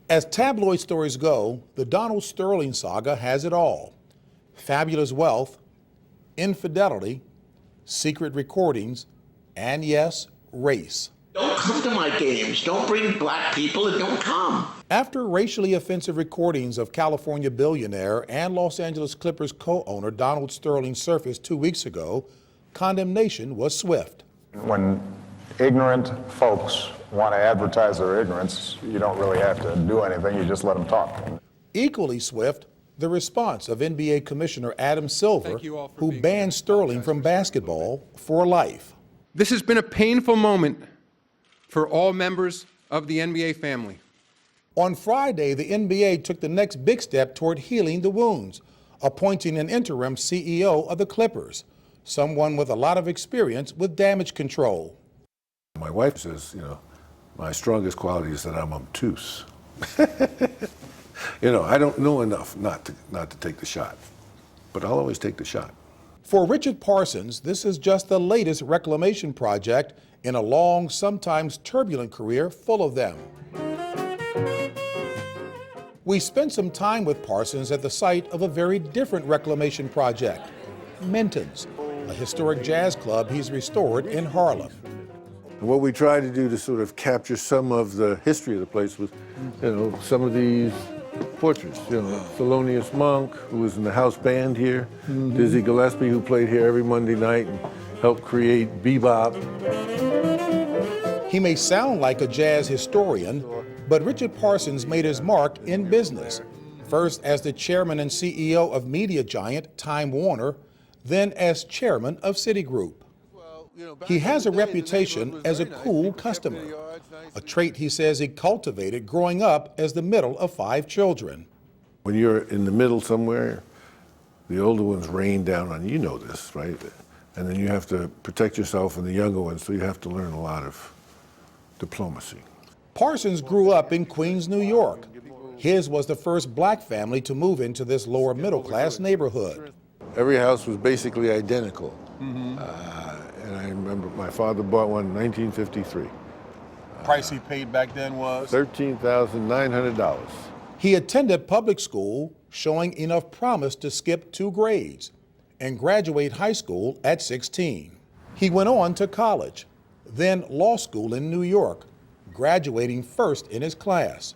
As tabloid stories go, the Donald Sterling saga has it all. Fabulous wealth, infidelity, secret recordings, and yes, race. Don't come to my games. Don't bring black people and don't come. After racially offensive recordings of California billionaire and Los Angeles Clippers co-owner Donald Sterling surfaced 2 weeks ago, condemnation was swift. When ignorant folks want to advertise their ignorance, you don't really have to do anything, you just let them talk. Equally swift, the response of NBA Commissioner Adam Silver, who banned Sterling from basketball for life. This has been a painful moment for all members of the NBA family. On Friday, the NBA took the next big step toward healing the wounds, appointing an interim CEO of the Clippers, someone with a lot of experience with damage control. My wife says, my strongest quality is that I'm obtuse. I don't know enough not to take the shot, but I'll always take the shot. For Richard Parsons, this is just the latest reclamation project in a long, sometimes turbulent career full of them. We spent some time with Parsons at the site of a very different reclamation project, Minton's, a historic jazz club he's restored in Harlem. What we tried to do to sort of capture some of the history of the place was, some of these portraits. Thelonious Monk, who was in the house band here, Dizzy Gillespie, who played here every Monday night and helped create bebop. He may sound like a jazz historian, but Richard Parsons made his mark in business, first as the chairman and CEO of media giant Time Warner, then as chairman of Citigroup. He has a reputation as a cool customer, a trait he says he cultivated growing up as the middle of 5 children. When you're in the middle somewhere, the older ones rain down on you. You know this, right? And then you have to protect yourself and the younger ones, so you have to learn a lot of diplomacy. Parsons grew up in Queens, New York. His was the first black family to move into this lower middle class neighborhood. Every house was basically identical. And I remember my father bought one in 1953. Price he paid back then was? $13,900. He attended public school, showing enough promise to skip 2 grades and graduate high school at 16. He went on to college, then law school in New York, graduating first in his class,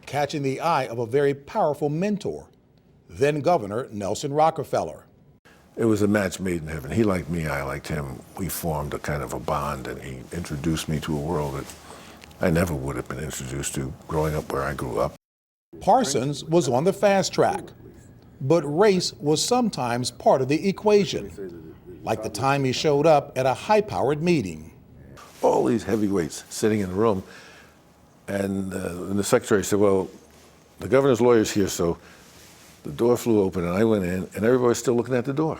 catching the eye of a very powerful mentor, then Governor Nelson Rockefeller. It was a match made in heaven. He liked me, I liked him. We formed a kind of a bond, and he introduced me to a world that I never would have been introduced to growing up where I grew up. Parsons was on the fast track, but race was sometimes part of the equation, like the time he showed up at a high-powered meeting. All these heavyweights sitting in a room, and the secretary said, well, the governor's lawyer's here, so the door flew open and I went in and everybody was still looking at the door.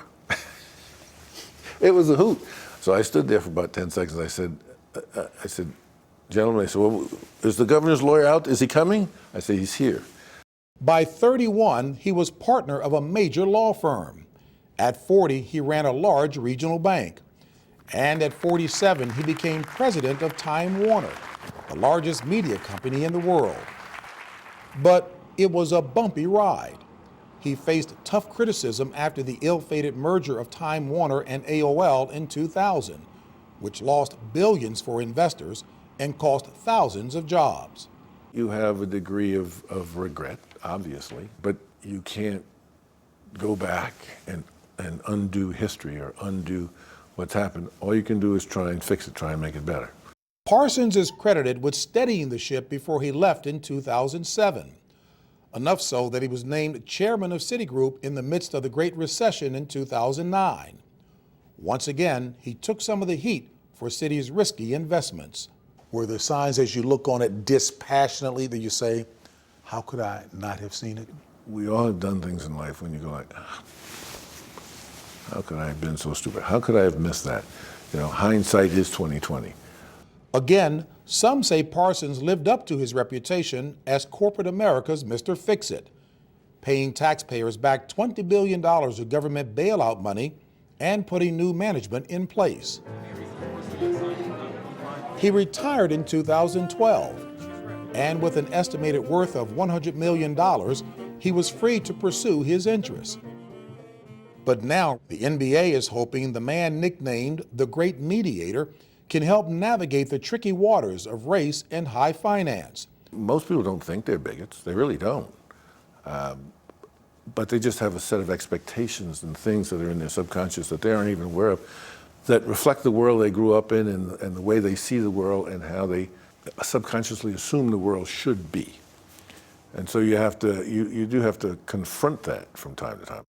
It was a hoot. So I stood there for about 10 seconds. I said, gentlemen, I said, well, is the governor's lawyer out? Is he coming? I said, he's here. By 31, he was partner of a major law firm. At 40, he ran a large regional bank. And at 47, he became president of Time Warner, the largest media company in the world. But it was a bumpy ride. He faced tough criticism after the ill-fated merger of Time Warner and AOL in 2000, which lost billions for investors and cost thousands of jobs. You have a degree of regret, obviously, but you can't go back and undo history or undo what's happened. All you can do is try and fix it, try and make it better. Parsons is credited with steadying the ship before he left in 2007. Enough so that he was named chairman of Citigroup in the midst of the Great Recession in 2009. Once again, he took some of the heat for Citi's risky investments. Were there signs as you look on it dispassionately that you say, how could I not have seen it? We all have done things in life when you go like, how could I have been so stupid? How could I have missed that? Hindsight is 20/20. Again, some say Parsons lived up to his reputation as corporate America's Mr. Fix-It, paying taxpayers back $20 billion of government bailout money and putting new management in place. He retired in 2012, and with an estimated worth of $100 million, he was free to pursue his interests. But now the NBA is hoping the man nicknamed the Great Mediator can help navigate the tricky waters of race and high finance. Most people don't think they're bigots. They really don't. But they just have a set of expectations and things that are in their subconscious that they aren't even aware of, that reflect the world they grew up in and the way they see the world and how they subconsciously assume the world should be. And so you do have to confront that from time to time.